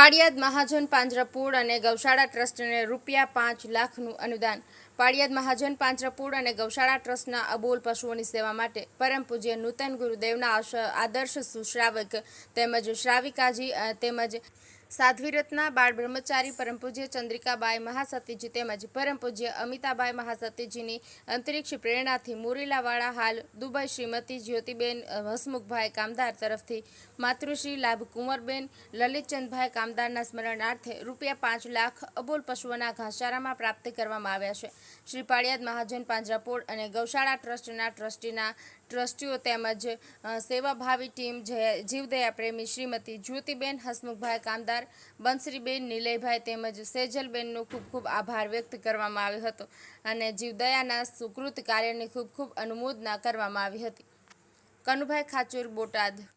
પાળિયાદ મહાજન પાંજરાપોળ અને ગૌશાળા ટ્રસ્ટને ₹5 લાખનું અનુદાન. પાળિયાદ મહાજન પાંજરાપોળ અને ગૌશાળા ટ્રસ્ટના અબોલ પશુઓની સેવા માટે પરમ પૂજ્ય નૂતન ગુરુદેવના આદર્શ સુશ્રાવક તેમજ શ્રાવિકાજી તેમજ સાધ્વી રત્ના બાળ બ્રહ્મચારી પરમ પૂજ્ય ચંદ્રિકાબાઈ મહાસતીજી તેમજ પરમ પૂજ્ય અમિતાબાઈ મહાસતીજીની અંતરિક્ષ પ્રેરણાથી મોરેલાવાળા હાલ દુબઈ શ્રીમતી જ્યોતિબેન હસમુખભાઈ કામદાર તરફથી માતૃશ્રી લાભ કુંવરબેન લલિતચંદભાઈ કામદારના સ્મરણાર્થે ₹5 લાખ અબોલ પશુઓના ઘાસચારામાં પ્રાપ્ત કરવામાં આવ્યા છે. શ્રી પાળિયાદ મહાજન પાંજરાપોળ અને ગૌશાળા ટ્રસ્ટના ટ્રસ્ટીઓ તેમજ સેવાભાવી ટીમ જીવદયા પ્રેમી શ્રીમતી જ્યોતિબેન હસમુખભાઈ કામદાર, બંસરીબેન નિલયભાઈ તેમજ સેજલબેનનો ખૂબ ખૂબ આભાર વ્યક્ત કરવામાં આવ્યો હતો અને જીવદયાના સુકૃત કાર્યની ખૂબ ખૂબ અનુમોદના કરવામાં આવી હતી. કનુભાઈ ખાચર, બોટાદ.